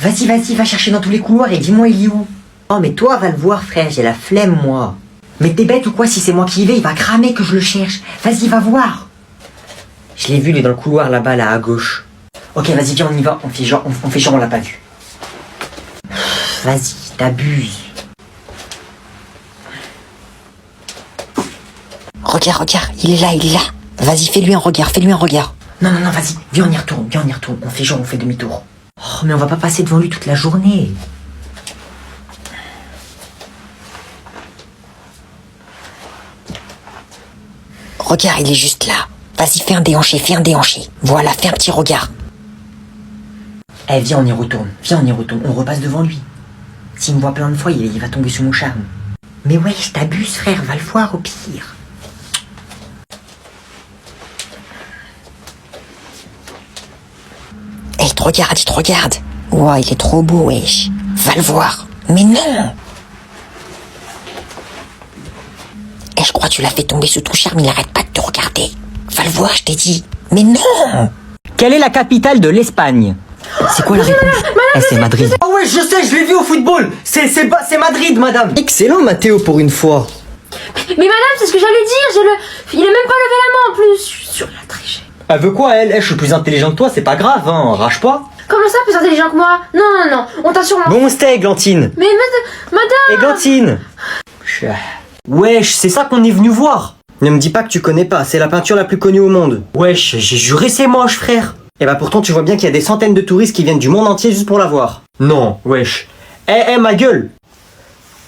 Vas-y, vas-y, va chercher dans tous les couloirs et dis-moi il est où. Oh mais toi va le voir frère, j'ai la flemme moi. Mais t'es bête ou quoi, si c'est moi qui y vais, il va cramer que je le cherche. Vas-y, va voir. Je l'ai vu, il est dans le couloir là-bas, là à gauche. Ok, vas-y, viens, on y va, on fait genre on l'a pas vu. Vas-y, t'abuses. Regarde, il est là. Vas-y, fais-lui un regard. Non, vas-y, viens, on y retourne. On fait genre, on fait demi-tour. Oh, mais on va pas passer devant lui toute la journée. Regarde, il est juste là. Vas-y, fais un déhanché. Voilà, fais un petit regard. Eh, viens, on y retourne. On repasse devant lui. S'il me voit plein de fois, il va tomber sous mon charme. Mais ouais, je t'abuse, frère, va le voir au pire. Eh, il te regarde. Ouah, il est trop beau, wesh. Va le voir. Mais non. Eh, je crois que tu l'as fait tomber sous ton charme, il arrête pas de te regarder. Va le voir, je t'ai dit. Mais non. Quelle est la capitale de l'Espagne? C'est quoi la réponse? Eh, c'est Madrid. Ah ouais, je sais, je l'ai vu au football. C'est Madrid, madame. Excellent, Mathéo, pour une fois. Mais madame, c'est ce que j'allais dire, il a même pas levé la main en plus. Je suis sûre qu'il a triché. Elle veut quoi, elle? Je suis plus intelligent que toi, c'est pas grave, hein, rage pas. Comment ça, plus intelligent que moi? Non, on t'a sûrement... Bon, c'était Églantine. Mais madame... Églantine. Wesh, c'est ça qu'on est venu voir. Ne me dis pas que tu connais pas, c'est la peinture la plus connue au monde. Wesh, j'ai juré c'est moche, frère. Et bah pourtant tu vois bien qu'il y a des centaines de touristes qui viennent du monde entier juste pour la voir. Non, wesh. Ma gueule.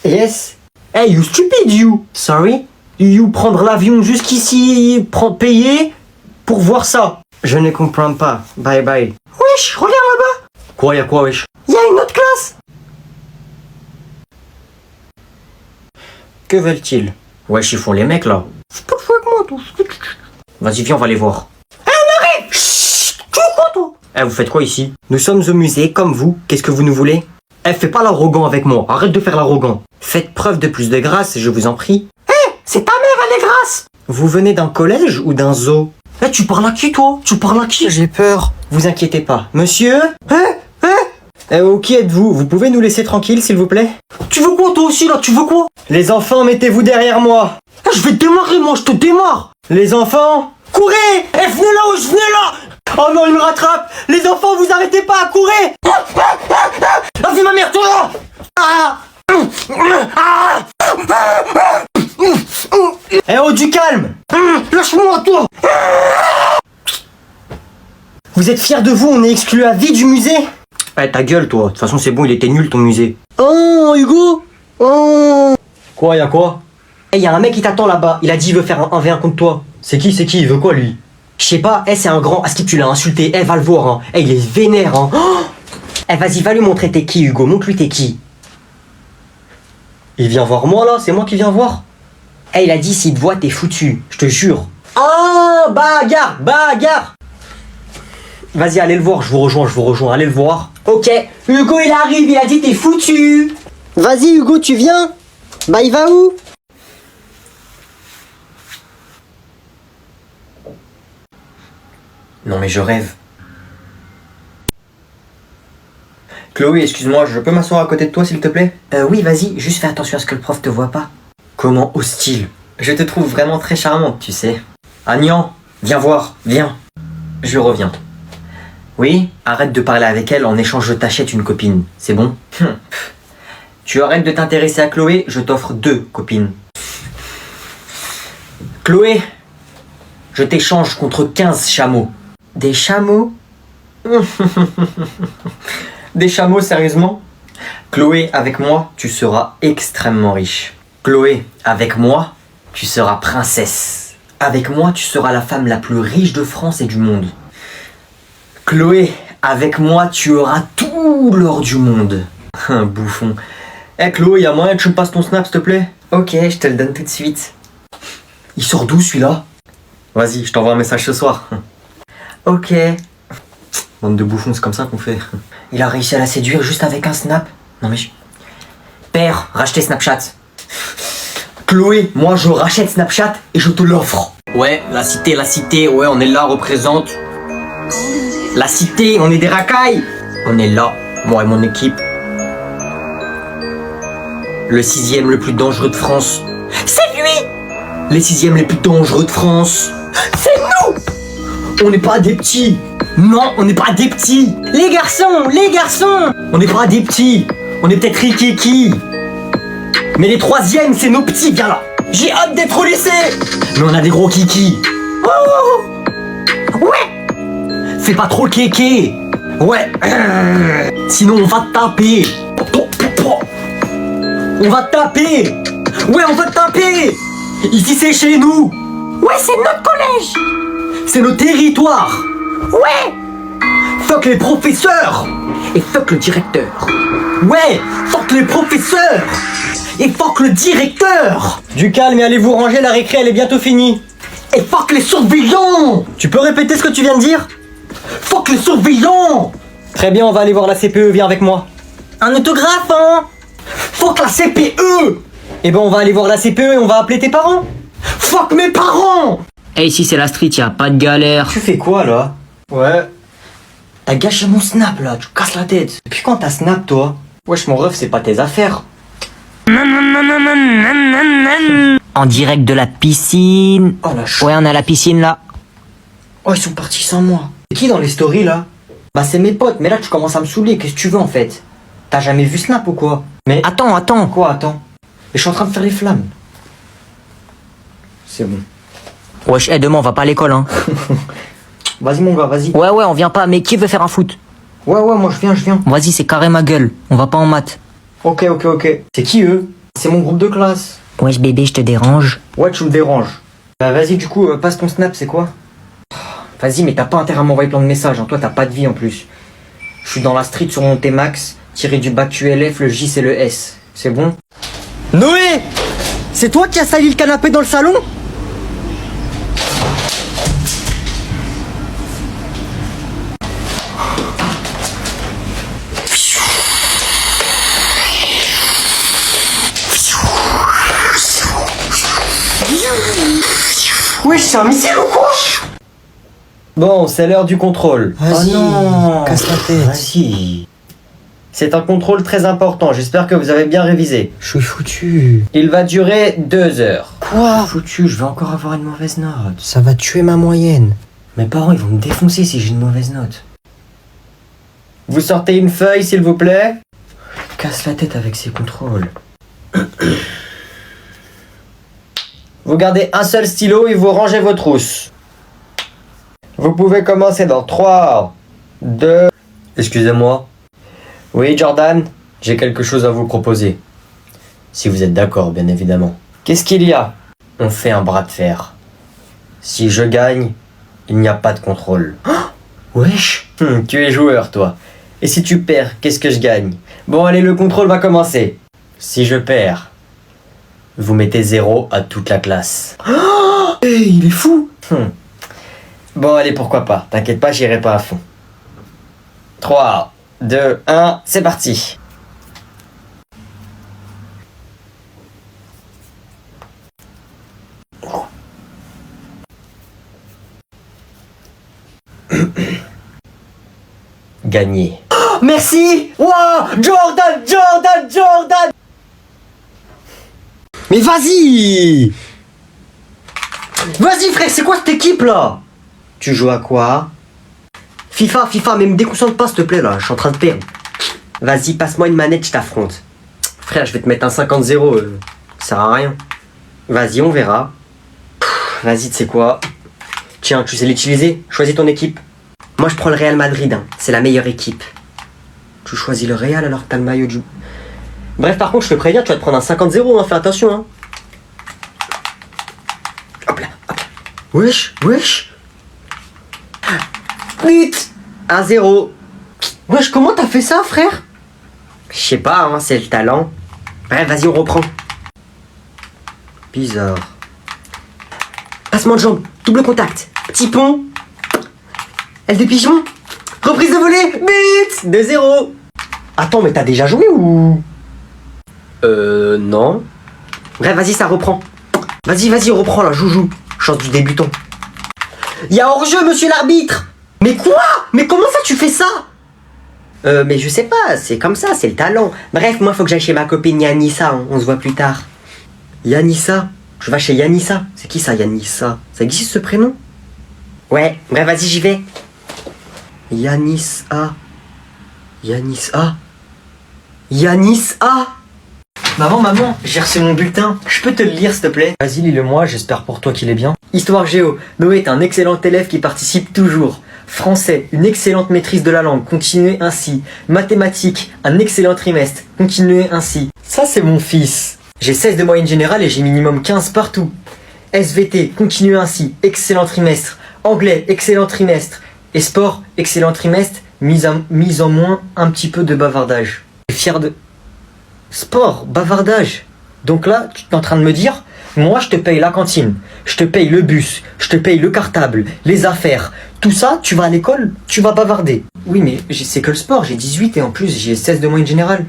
Yes. Hey, you stupid, you. Sorry. You prendre l'avion jusqu'ici, payer pour voir ça. Je ne comprends pas. Bye bye. Wesh, regarde là-bas. Quoi, y'a quoi, wesh? Y'a une autre classe. Que veulent-ils? Wesh, ils font les mecs là. C'est pas jouer avec moi, toi. Vas-y, viens, on va les voir. On arrive. Chut, tu es quoi, toi? Vous faites quoi ici? Nous sommes au musée, comme vous. Qu'est-ce que vous nous voulez? Fais pas l'arrogant avec moi. Arrête de faire l'arrogant. Faites preuve de plus de grâce, je vous en prie. C'est ta mère, elle est grasse. Vous venez d'un collège ou d'un zoo? Tu parles à qui, toi? Tu parles à qui? J'ai peur. Vous inquiétez pas. Monsieur? Qui êtes-vous? Vous pouvez nous laisser tranquille, s'il vous plaît? Tu veux quoi, toi aussi, là? Tu veux quoi? Les enfants, mettez-vous derrière moi. Je vais te démarrer, moi, je te démarre. Les enfants, courez! Venez là, venez là! Oh non, il me rattrape! Les enfants, vous arrêtez pas, courez! Ah, c'est ma mère, toi! Oh, du calme! Lâche-moi, toi! Vous êtes fiers de vous, on est exclu à vie du musée? Ta gueule, toi. De toute façon, c'est bon, il était nul, ton musée. Oh, Hugo! Oh! Quoi, y'a quoi? Y a un mec qui t'attend là-bas. Il a dit il veut faire un 1v1 contre toi. C'est qui? Il veut quoi, lui? Je sais pas. C'est un grand. Est-ce que tu l'as insulté? Va le voir, hein. Il est vénère, hein. Vas-y, va lui montrer t'es qui, Hugo. Montre-lui t'es qui. Il vient voir moi, là? C'est moi qui viens voir? Il a dit s'il te voit, t'es foutu. Je te jure. Oh, bagarre! Vas-y, allez le voir, je vous rejoins, allez le voir. Ok, Hugo il arrive, il a dit t'es foutu. Vas-y Hugo, tu viens? Bah il va où? Non mais je rêve. Chloé, excuse-moi, je peux m'asseoir à côté de toi s'il te plaît? Oui, vas-y, juste fais attention à ce que le prof te voit pas. Comment hostile? Je te trouve vraiment très charmante, tu sais. Agnan, viens voir, viens. Je reviens. Oui, arrête de parler avec elle, en échange je t'achète une copine, c'est bon? Tu arrêtes de t'intéresser à Chloé, je t'offre 2 copines. Chloé, je t'échange contre 15 chameaux. Des chameaux? Des chameaux, sérieusement? Chloé, avec moi, tu seras extrêmement riche. Chloé, avec moi, tu seras princesse. Avec moi, tu seras la femme la plus riche de France et du monde. Chloé, avec moi, tu auras tout l'or du monde. Un bouffon. Chloé, y'a moyen que tu me passes ton snap, s'il te plaît? Ok, je te le donne tout de suite. Il sort d'où, celui-là? Vas-y, je t'envoie un message ce soir. Ok. Bande de bouffons, c'est comme ça qu'on fait. Il a réussi à la séduire juste avec un snap. Non mais Père, rachetez Snapchat. Chloé, moi je rachète Snapchat et je te l'offre. Ouais, la cité, ouais, on est là, représente. La cité, on est des racailles. On est là. Moi et mon équipe. Le 6e le plus dangereux de France. C'est lui! Les 6e les plus dangereux de France. C'est nous! On n'est pas des petits. Non, on n'est pas des petits. Les garçons. On n'est pas des petits. On est peut-être rikiki. Mais les 3e, c'est nos petits, viens là. J'ai hâte d'être au lycée. Mais on a des gros kikis. Oh. Ouais. Fais pas trop le kéké. Ouais. Sinon on va te taper. On va te taper. Ouais, on va te taper. Ici c'est chez nous. Ouais, c'est notre collège. C'est notre territoire. Ouais. Fuck les professeurs. Et fuck le directeur. Ouais. Fuck les professeurs. Et fuck le directeur. Du calme et allez vous ranger, la récré elle est bientôt finie. Et fuck les surveillants. Tu peux répéter ce que tu viens de dire? Fuck les surveillants. Très bien, on va aller voir la CPE, viens avec moi. Un autographe, hein? Fuck la CPE. Eh ben on va aller voir la CPE et on va appeler tes parents. Fuck mes parents. Eh, ici c'est la street, y a pas de galère. Tu fais quoi là? Ouais. T'as gâché mon snap là, tu casses la tête. Depuis quand t'as snap toi? Wesh mon ref, c'est pas tes affaires. En direct de la piscine. Oh la chou. Ouais, on a la piscine là. Oh ils sont partis sans moi. C'est qui dans les stories là? Bah c'est mes potes, mais là tu commences à me saouler, qu'est-ce que tu veux en fait? T'as jamais vu Snap ou quoi? Mais Attends. quoi attends? Mais je suis en train de faire les flammes. C'est bon. Wesh, demain on va pas à l'école, hein. Vas-y mon gars, vas-y. Ouais, on vient pas, mais qui veut faire un foot? Ouais, moi je viens. Vas-y, c'est carré ma gueule. On va pas en maths. Ok. C'est qui eux? C'est mon groupe de classe. Wesh bébé, je te dérange. Ouais, tu me déranges. Bah vas-y du coup, passe ton Snap, c'est quoi? Vas-y, mais t'as pas intérêt à m'envoyer plein de messages, hein. Toi t'as pas de vie en plus. Je suis dans la street sur mon T-Max, tiré du bac QLF, le J c'est le S. C'est bon? Noé! C'est toi qui as sali le canapé dans le salon? Wesh, c'est un missile ou quoi? Bon, c'est l'heure du contrôle. Vas-y, Oh non, casse la tête. Vas-y. C'est un contrôle très important, j'espère que vous avez bien révisé. Je suis foutu. Il va durer 2 heures. Quoi? Foutu, je vais encore avoir une mauvaise note. Ça va tuer ma moyenne. Mes parents, ils vont me défoncer si j'ai une mauvaise note. Vous sortez une feuille, s'il vous plaît? Casse la tête avec ces contrôles. Vous gardez un seul stylo et vous rangez vos trousses. Vous pouvez commencer dans 3, 2... Excusez-moi. Oui, Jordan, j'ai quelque chose à vous proposer. Si vous êtes d'accord, bien évidemment. Qu'est-ce qu'il y a? On fait un bras de fer. Si je gagne, il n'y a pas de contrôle. Oh, wesh. Tu es joueur, toi. Et si tu perds, qu'est-ce que je gagne? Bon, allez, le contrôle va commencer. Si je perds, vous mettez 0 à toute la classe. Oh, hey, il est fou. Bon, allez, pourquoi pas. T'inquiète pas, j'irai pas à fond. 3, 2, 1, c'est parti. Gagné. Oh, merci. Wow, Jordan. Mais vas-y! Vas-y frère, c'est quoi cette équipe là? Tu joues à quoi? FIFA, mais me déconcentre pas s'il te plaît là, je suis en train de perdre. Vas-y, passe-moi une manette, je t'affronte. Frère, je vais te mettre un 50-0, ça sert à rien. Vas-y, on verra. Vas-y, tu sais quoi? Tiens, tu sais l'utiliser? Choisis ton équipe. Moi je prends le Real Madrid, hein. C'est la meilleure équipe. Tu choisis le Real alors que t'as le maillot du... Bref, par contre, je te préviens, tu vas te prendre un 50-0, hein. Fais attention, hein. Hop là. Wesh. But 1-0. Wesh, comment t'as fait ça, frère? Je sais pas, hein, c'est le talent. Bref, vas-y, on reprend. Bizarre. Passement de jambe, double contact, petit pont. Aile de pigeon. Reprise de volée, but 2-0. Attends, mais t'as déjà joué ou... non. Bref, vas-y, ça reprend. Vas-y, reprends là, joue. Chance du débutant. Y'a hors-jeu, monsieur l'arbitre. Mais quoi? Mais comment ça tu fais ça? Mais je sais pas, c'est comme ça, c'est le talent. Bref, moi, faut que j'aille chez ma copine Yanissa, hein. On se voit plus tard. Yanissa? Je vais chez Yanissa. C'est qui ça, Yanissa? Ça existe ce prénom? Ouais, bref, vas-y, j'y vais. Yanissa. Yanissa. Yanissa. Maman, j'ai reçu mon bulletin. Je peux te le lire, s'il te plaît? Vas-y, lis-le-moi, j'espère pour toi qu'il est bien. Histoire géo. Noé est un excellent élève qui participe toujours. Français, une excellente maîtrise de la langue, continuez ainsi. Mathématiques, un excellent trimestre, continuez ainsi. Ça, c'est mon fils. J'ai 16 de moyenne générale et j'ai minimum 15 partout. SVT, continuez ainsi, excellent trimestre. Anglais, excellent trimestre. Et sport, excellent trimestre, mise en moins un petit peu de bavardage. Je suis fier de... Sport, bavardage. Donc là, tu es en train de me dire, moi je te paye la cantine, je te paye le bus, je te paye le cartable, les affaires. Tout ça, tu vas à l'école, tu vas bavarder. Oui, mais c'est que le sport, j'ai 18 et en plus j'ai 16 de moyenne générale.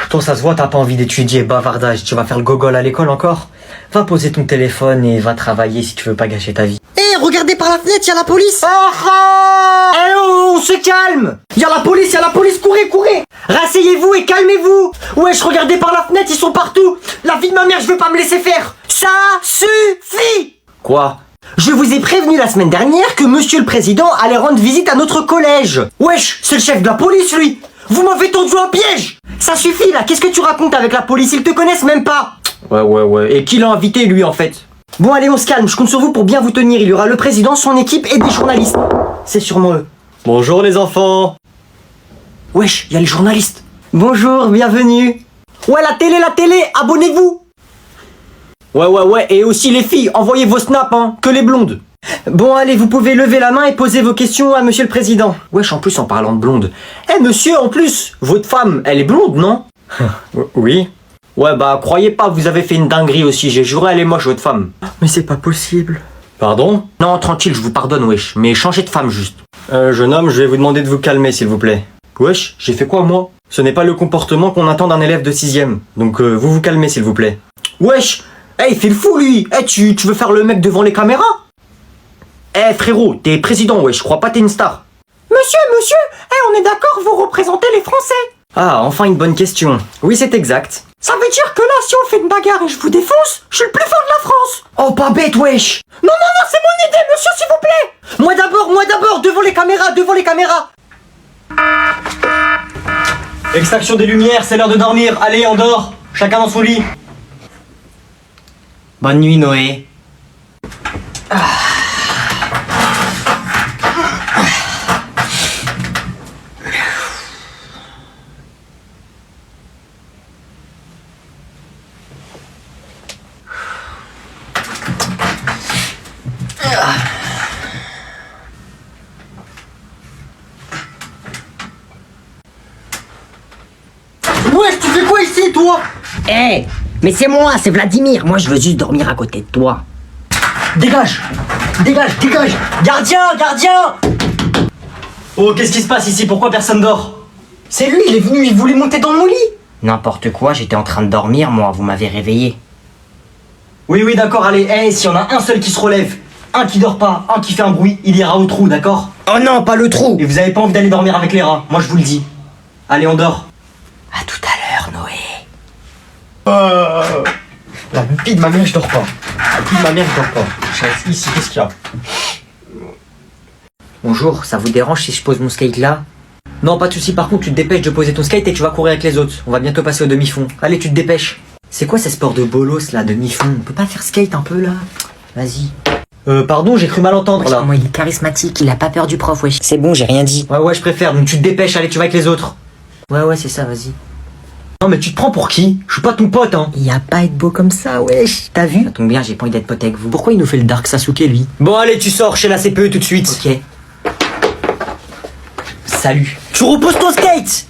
Toi, ça se voit, t'as pas envie d'étudier, bavardage. Tu vas faire le gogol à l'école encore? Va poser ton téléphone et va travailler si tu veux pas gâcher ta vie. Hé, regardez par la fenêtre, y'a la police. Eh oh, on se calme! Y'a la police, courez! Rasseyez-vous et calmez-vous! Wesh, regardez par la fenêtre, ils sont partout! La vie de ma mère, je veux pas me laisser faire! Ça suffit! Quoi? Je vous ai prévenu la semaine dernière que monsieur le président allait rendre visite à notre collège! Wesh, c'est le chef de la police, lui! Vous m'avez tendu un piège! Ça suffit là, qu'est-ce que tu racontes avec la police? Ils te connaissent même pas! Ouais. Et qui l'a invité, lui, en fait? Bon, allez, on se calme, je compte sur vous pour bien vous tenir. Il y aura le président, son équipe et des journalistes. C'est sûrement eux. Bonjour, les enfants. Wesh, il y a les journalistes. Bonjour, bienvenue. Ouais, la télé, abonnez-vous. Ouais, et aussi les filles, envoyez vos snaps, hein, que les blondes. Bon, allez, vous pouvez lever la main et poser vos questions à monsieur le président. Wesh, en plus, en parlant de blonde. Eh, monsieur, en plus, votre femme, elle est blonde, non? Oui. Ouais, bah, croyez pas, vous avez fait une dinguerie aussi, j'ai juré, elle est moche, votre femme. Mais c'est pas possible. Pardon? Non, tranquille, je vous pardonne, wesh, mais changez de femme, juste. Jeune homme, je vais vous demander de vous calmer, s'il vous plaît. Wesh, j'ai fait quoi, moi? Ce n'est pas le comportement qu'on attend d'un élève de 6ème. Donc, vous vous calmez, s'il vous plaît. Wesh! Eh, il fait le fou, lui! Eh, tu veux faire le mec devant les caméras? Eh, frérot, t'es président, wesh, je crois pas t'es une star. Monsieur, on est d'accord, vous représentez les Français. Ah, enfin une bonne question. Oui, c'est exact. Ça veut dire que là, si on fait une bagarre et je vous défonce, je suis le plus fort de la France. Oh, pas bête, wesh. Non, c'est mon idée, monsieur, s'il vous plaît. Moi d'abord, devant les caméras. Extraction des lumières, c'est l'heure de dormir. Allez, on dort. Chacun dans son lit. Bonne nuit, Noé. Wesh, tu fais quoi ici, toi? Hé, mais c'est moi, c'est Vladimir. Moi, je veux juste dormir à côté de toi. Dégage! Gardien! Oh, qu'est-ce qui se passe ici? Pourquoi personne dort? C'est lui, il est venu, il voulait monter dans mon lit! N'importe quoi, j'étais en train de dormir, moi, vous m'avez réveillé. Oui, d'accord, allez, s'il y en a un seul qui se relève, un qui dort pas, un qui fait un bruit, il ira au trou, d'accord? Oh non, pas le trou. Et vous avez pas envie d'aller dormir avec les rats, moi je vous le dis. Allez, on dort. À tout à l'heure, Noé. La vie de ma mère, je dors pas. Je reste ici, qu'est-ce qu'il y a? Bonjour, ça vous dérange si je pose mon skate là? Non, pas de soucis, par contre, tu te dépêches de poser ton skate et tu vas courir avec les autres. On va bientôt passer au demi-fond. Allez, tu te dépêches. C'est quoi ces sports de bolos là, demi-fond? On peut pas faire skate un peu là? Vas-y. Pardon, j'ai cru mal entendre là. Moi, il est charismatique, il a pas peur du prof, wesh. C'est bon, j'ai rien dit. Ouais, je préfère, donc tu te dépêches, allez, tu vas avec les autres. Ouais, c'est ça, vas-y. Non, mais tu te prends pour qui? Je suis pas ton pote, hein. Y a pas à être beau comme ça, wesh. T'as vu? Ça tombe bien, j'ai pas envie d'être pote avec vous. Pourquoi il nous fait le Dark Sasuke, lui? Bon, allez, tu sors chez la CPE tout de suite. Ok. Salut. Tu reposes ton skate!